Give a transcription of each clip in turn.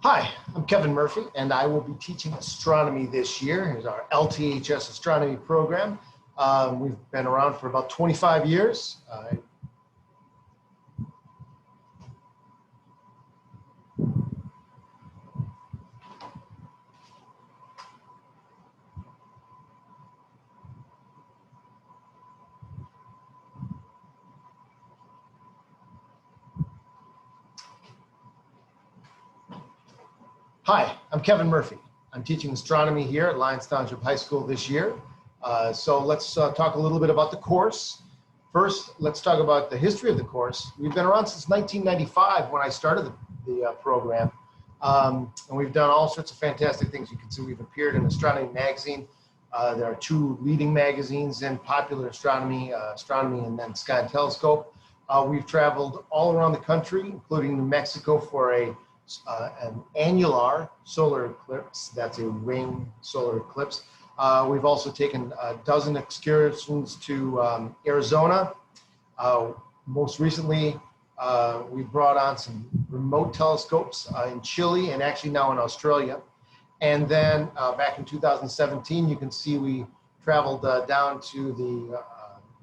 Hi, I'm Kevin Murphy, and I will be teaching astronomy this year. Here's our LTHS astronomy program. We've been around for about 25 years. Hi, I'm Kevin Murphy. I'm teaching astronomy here at Lyons Township High School this year. So let's talk a little bit about the course. First, let's talk about the history of the course. We've been around since 1995 when I started the program. And we've done all sorts of fantastic things. You can see we've appeared in Astronomy magazine. There are two leading magazines in popular astronomy, Astronomy and then Sky and Telescope. We've traveled all around the country, including New Mexico for an annular solar eclipse. That's a ring solar eclipse. We've also taken a dozen excursions to Arizona. Most recently, we brought on some remote telescopes in Chile and actually now in Australia. And then back in 2017, you can see we traveled down to the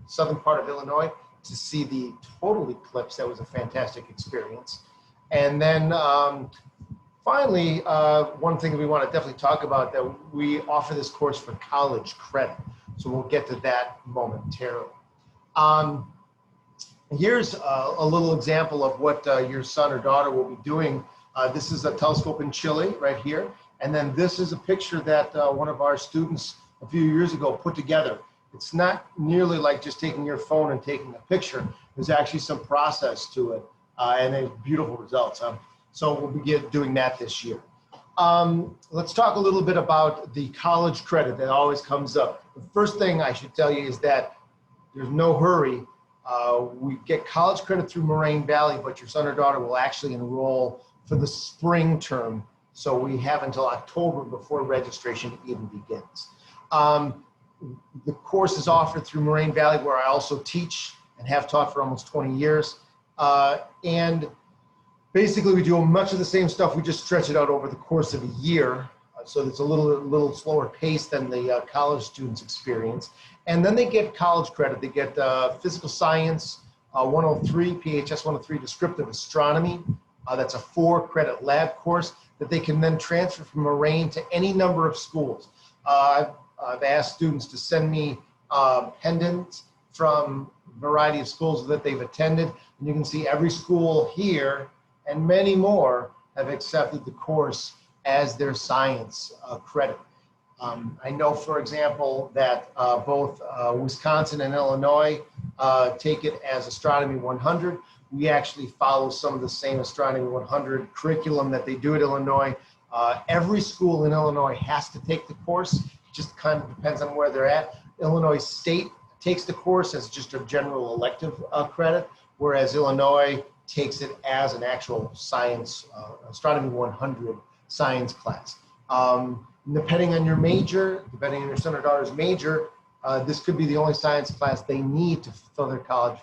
southern part of Illinois to see the total eclipse. That was a fantastic experience. And then finally, one thing that we want to definitely talk about, that we offer this course for college credit. So we'll get to that momentarily. Here's a little example of what your son or daughter will be doing. This is a telescope in Chile right here. And then this is a picture that one of our students a few years ago put together. It's not nearly like just taking your phone and taking a picture. There's actually some process to it. And there's beautiful results. So we'll be doing that this year. Let's talk a little bit about the college credit that always comes up. The first thing I should tell you is that there's no hurry. We get college credit through Moraine Valley, but your son or daughter will actually enroll for the spring term. So we have until October before registration even begins. The course is offered through Moraine Valley, where I also teach and have taught for almost 20 years. And basically we do much of the same stuff. We just stretch it out over the course of a year. So it's a little slower pace than the college students experience. And then they get college credit. They get physical science 103, PHS 103, descriptive astronomy. That's a 4-credit lab course that they can then transfer from Moraine to any number of schools. I've asked students to send me pendants from a variety of schools that they've attended. And you can see every school here and many more have accepted the course as their science credit. I know, for example, that both Wisconsin and Illinois take it as Astronomy 100. We actually follow some of the same Astronomy 100 curriculum that they do at Illinois. Every school in Illinois has to take the course. It just kind of depends on where they're at. Illinois State takes the course as just a general elective credit, whereas Illinois takes it as an actual science, Astronomy 100 science class. Depending on your major, depending on your son or daughter's major, this could be the only science class they need to fulfill their college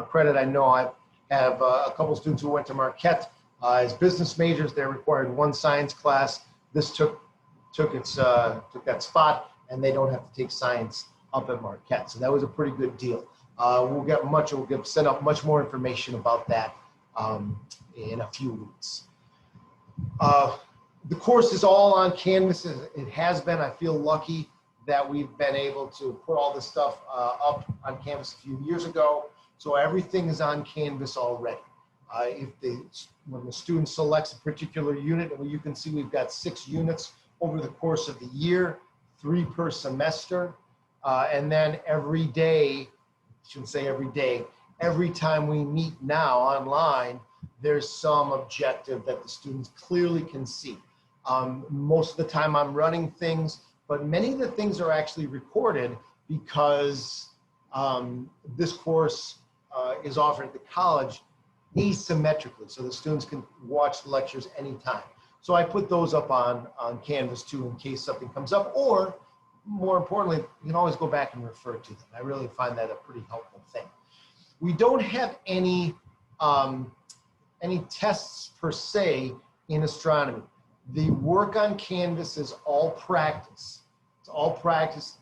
credit. I know I have a couple students who went to Marquette as business majors. They required one science class. This took that spot, and they don't have to take science up at Marquette. So that was a pretty good deal. We'll send out much more information about that in a few weeks. The course is all on Canvas. It has been. I feel lucky that we've been able to put all this stuff up on Canvas a few years ago. So everything is on Canvas already. When the student selects a particular unit, you can see we've got 6 units over the course of the year, 3 per semester. And then every day, I shouldn't say every day, every time we meet now online, there's some objective that the students clearly can see. Most of the time I'm running things, but many of the things are actually recorded because this course is offered at the college asymmetrically, so the students can watch the lectures anytime. So I put those up on Canvas too, in case something comes up, or more importantly, you can always go back and refer to them. I really find that a pretty helpful thing. We don't have any tests per se in astronomy. The work on Canvas is all practice. It's all practice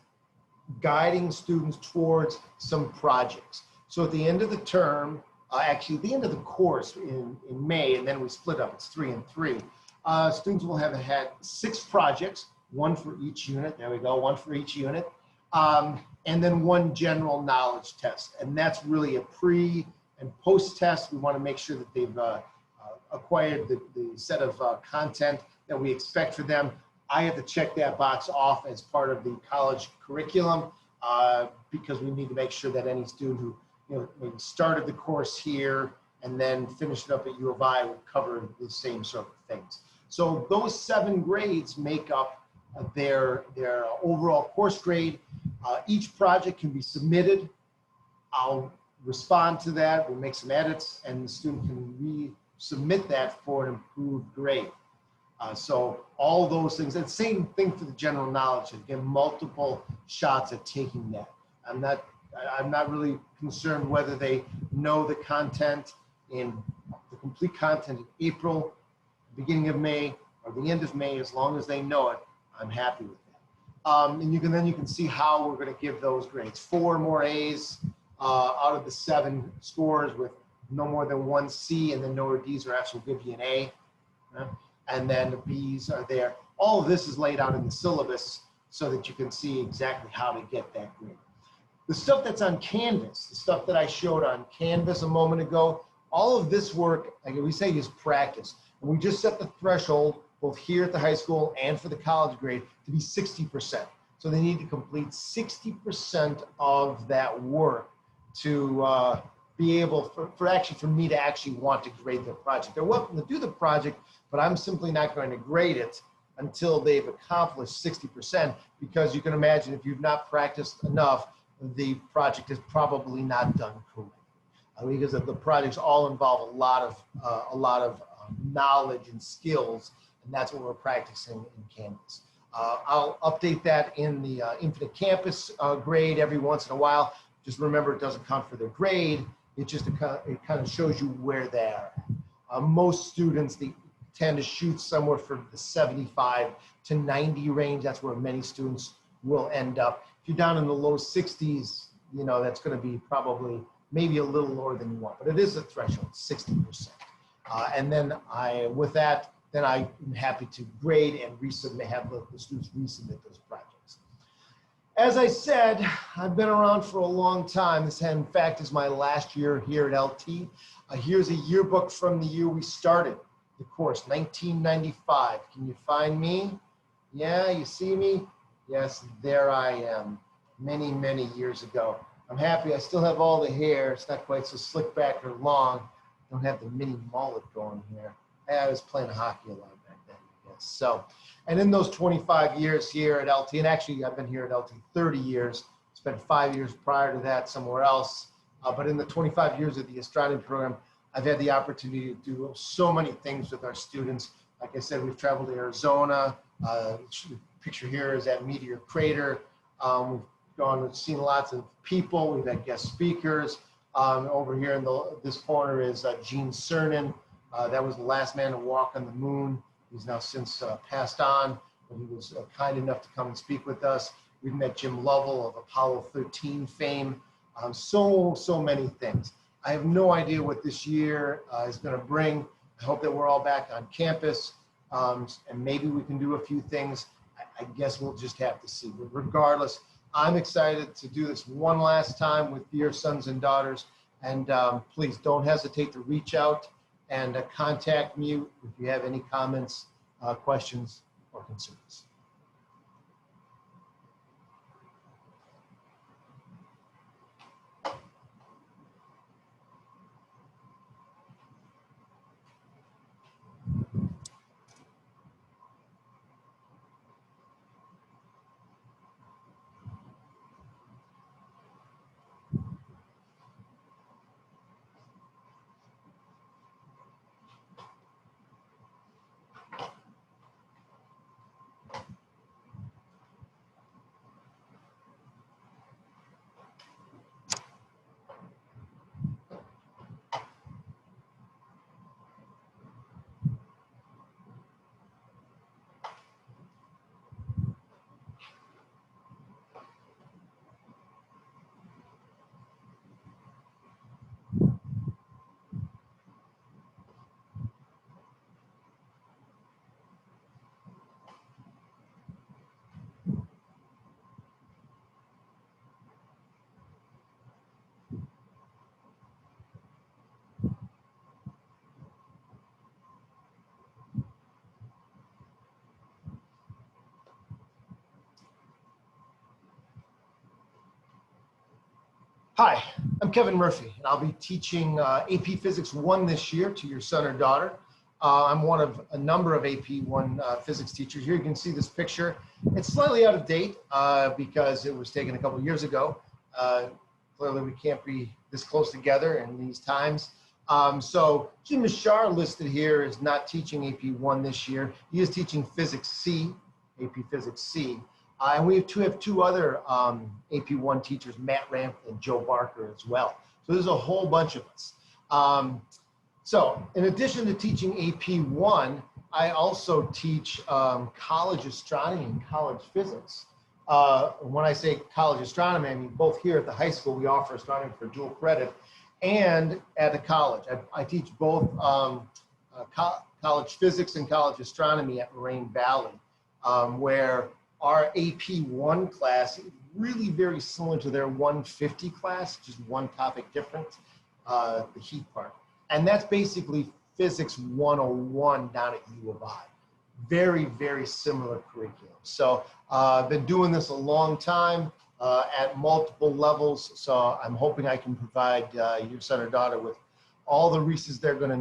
guiding students towards some projects. So at the end of the term, actually at the end of the course in May, and then we split up, it's 3 and 3, students will have had 6 projects, 1 for each unit. There we go, 1 for each unit. And then 1 general knowledge test. And that's really a pre and post test. We want to make sure that they've acquired the set of content that we expect for them. I have to check that box off as part of the college curriculum because we need to make sure that any student who maybe started the course here and then finished it up at U of I will cover the same sort of things. So those 7 grades make up their overall course grade. Each project can be submitted. I'll respond to that. We'll make some edits, and the student can resubmit that for an improved grade. So all those things, and same thing for the general knowledge, again, multiple shots at taking that. I'm not really concerned whether they know the content in the complete content in April, beginning of May, or the end of May. As long as they know it, I'm happy with that. And you can see how we're going to give those grades. 4 more A's out of the 7 scores with no more than 1 C, and then no more D's or F's will give you an A. And then the B's are there. All of this is laid out in the syllabus so that you can see exactly how to get that grade. The stuff that's on Canvas, the stuff that I showed on Canvas a moment ago, all of this work, like we say, is practice. And we just set the threshold, both here at the high school and for the college grade, to be 60%. So they need to complete 60% of that work to be able, for me to actually want to grade their project. They're welcome to do the project, but I'm simply not going to grade it until they've accomplished 60%, because you can imagine if you've not practiced enough, the project is probably not done correctly. Because the projects all involve a lot of knowledge and skills, and that's what we're practicing in Canvas. I'll update that in the Infinite Campus grade every once in a while. Just remember, it doesn't count for their grade. It kind of shows you where they are. Most students, they tend to shoot somewhere from the 75 to 90 range. That's where many students will end up. If you're down in the low 60s, that's going to be probably maybe a little lower than you want, but it is a threshold, 60%. And then with that, then I'm happy to grade and resubmit, have the students resubmit those projects. As I said, I've been around for a long time. This, in fact, is my last year here at LT. Here's a yearbook from the year we started the course, 1995. Can you find me? Yeah, you see me? Yes, there I am, many, many years ago. I'm happy I still have all the hair. It's not quite so slick back or long. Don't have the mini mullet going here. I was playing hockey a lot back then, I guess. So, and in those 25 years here at LT, and actually I've been here at LT 30 years, spent 5 years prior to that somewhere else. But in the 25 years of the astronomy program, I've had the opportunity to do so many things with our students. Like I said, we've traveled to Arizona. The picture here is at Meteor Crater. We've seen lots of people. We've had guest speakers. Over here in this corner is Gene Cernan. That was the last man to walk on the moon. He's now since passed on, but he was kind enough to come and speak with us. We've met Jim Lovell of Apollo 13 fame. So many things. I have no idea what this year is going to bring. I hope that we're all back on campus, and maybe we can do a few things. I guess we'll just have to see. But regardless, I'm excited to do this one last time with your sons and daughters. And please don't hesitate to reach out and contact me if you have any comments, questions, or concerns. Hi, I'm Kevin Murphy, and I'll be teaching AP Physics 1 this year to your son or daughter. I'm one of a number of AP 1 physics teachers. Here you can see this picture. It's slightly out of date because it was taken a couple of years ago. Clearly, we can't be this close together in these times. So Jim Mishar listed here is not teaching AP 1 this year. He is teaching Physics C, AP Physics C. And we have two other AP 1 teachers, Matt Ramp and Joe Barker as well. So there's a whole bunch of us. So in addition to teaching AP 1, I also teach college astronomy and college physics. When I say college astronomy, I mean both here at the high school, we offer astronomy for dual credit, and at the college. I teach both college physics and college astronomy at Moraine Valley, where our AP 1 class is really very similar to their 150 class, just one topic different, the heat part. And that's basically Physics 101 down at U of I. Very, very similar curriculum. So I've been doing this a long time at multiple levels. So I'm hoping I can provide your son or daughter with all the resources they're going to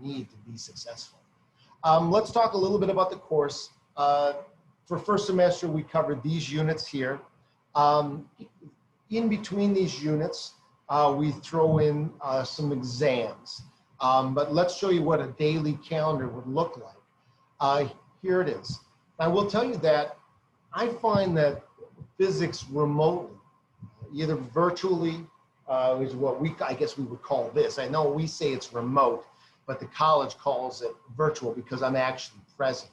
need to be successful. Let's talk a little bit about the course. For first semester, we covered these units here. In between these units, we throw in some exams. But let's show you what a daily calendar would look like. Here it is. I will tell you that I find that physics remotely, either virtually, is what I guess we would call this. I know we say it's remote, but the college calls it virtual because I'm actually present.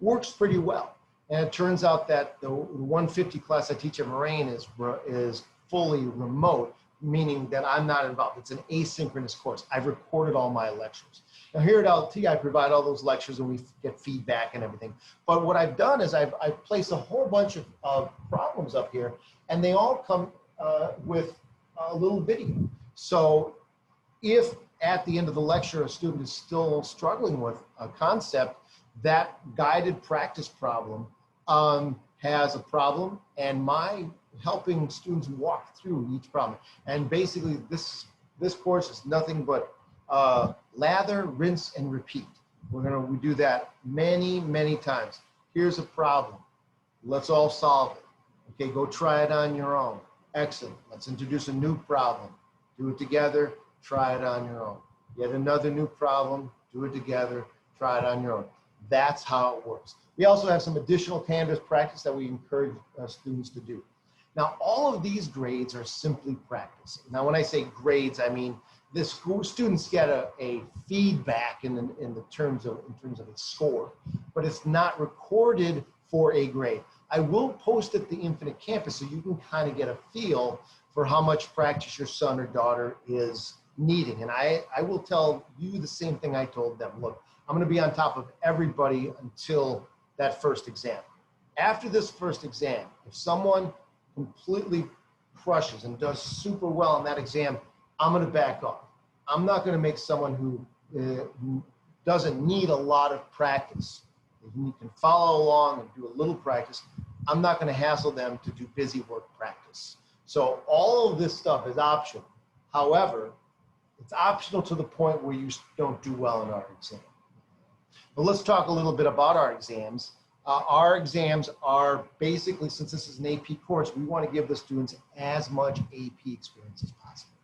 Works pretty well. And it turns out that the 150 class I teach at Moraine is fully remote, meaning that I'm not involved. It's an asynchronous course. I've recorded all my lectures. Now here at LT, I provide all those lectures and we get feedback and everything. But what I've done is I've placed a whole bunch of problems up here, and they all come with a little video. So if at the end of the lecture a student is still struggling with a concept, that guided practice problem has a problem, and my helping students walk through each problem. And basically this course is nothing but lather, rinse, and repeat. We do that many, many times. Here's a problem. Let's all solve it. Okay, go try it on your own. Excellent. Let's introduce a new problem. Do it together, try it on your own. Yet another new problem, do it together, try it on your own. That's how it works. We also have some additional Canvas practice that we encourage students to do. Now, all of these grades are simply practice. Now, when I say grades, I mean the students get a feedback in terms of its score, but it's not recorded for a grade. I will post at the Infinite Campus so you can kind of get a feel for how much practice your son or daughter is needing. And I will tell you the same thing I told them. Look, I'm going to be on top of everybody until that first exam. After this first exam, if someone completely crushes and does super well on that exam, I'm going to back off. I'm not going to make someone who doesn't need a lot of practice. You can follow along and do a little practice. I'm not going to hassle them to do busy work practice. So all of this stuff is optional. However, it's optional to the point where you don't do well in our exam. But let's talk a little bit about our exams. Our exams are basically, since this is an AP course, we want to give the students as much AP experience as possible.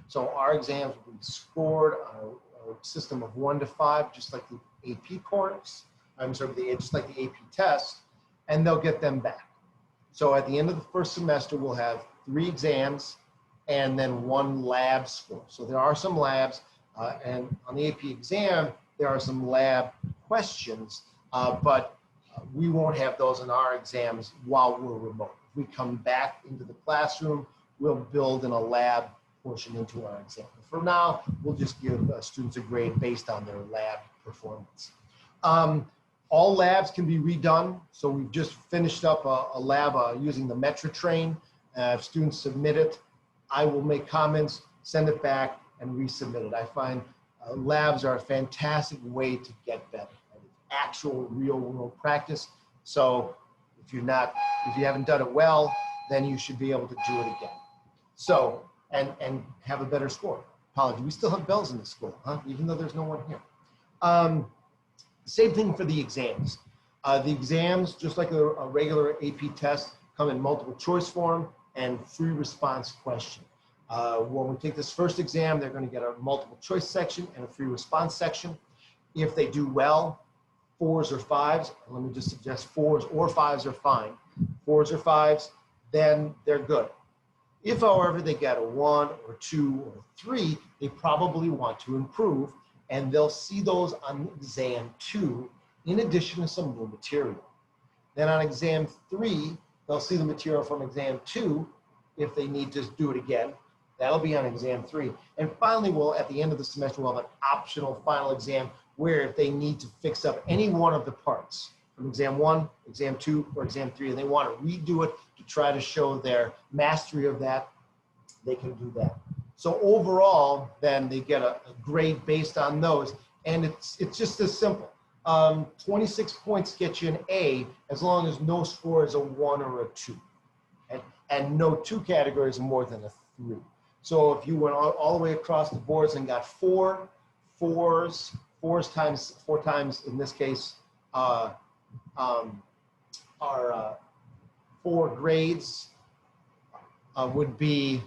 So our exams will be scored on a system of 1 to 5, just like the AP course. Just like the AP test, and they'll get them back. So at the end of the first semester, we'll have 3 exams and then 1 lab score. So there are some labs, and on the AP exam, there are some lab questions, but we won't have those in our exams while we're remote. If we come back into the classroom, we'll build in a lab portion into our exam. For now, we'll just give students a grade based on their lab performance. All labs can be redone. So we've just finished up a lab using the Metra train. If students submit it, I will make comments, send it back, and resubmit it. I find labs are a fantastic way to get better. Actual real world practice. So if you haven't done it well, then you should be able to do it again. So, and have a better score. Apology, we still have bells in the school, huh? Even though there's no one here. Same thing for the exams. The exams, just like a regular AP test, come in multiple choice form and free response question. When we take this first exam, they're going to get a multiple choice section and a free response section. If they do well, 4s or 5s, let me just suggest 4s or 5s are fine. 4s or 5s, then they're good. If, however, they get a 1 or 2 or 3, they probably want to improve, and they'll see those on exam 2 in addition to some new material. Then on exam 3, they'll see the material from exam 2 if they need to do it again. That'll be on exam 3. And finally, at the end of the semester, we'll have an optional final exam where if they need to fix up any one of the parts from exam 1, exam 2, or exam 3, and they want to redo it to try to show their mastery of that, they can do that. So overall, then they get a grade based on those. And it's just as simple. 26 points get you an A as long as no score is a 1 or a 2. And no 2 categories are more than a 3. So if you went all the way across the boards and got 4 times, in this case, are 4 grades would be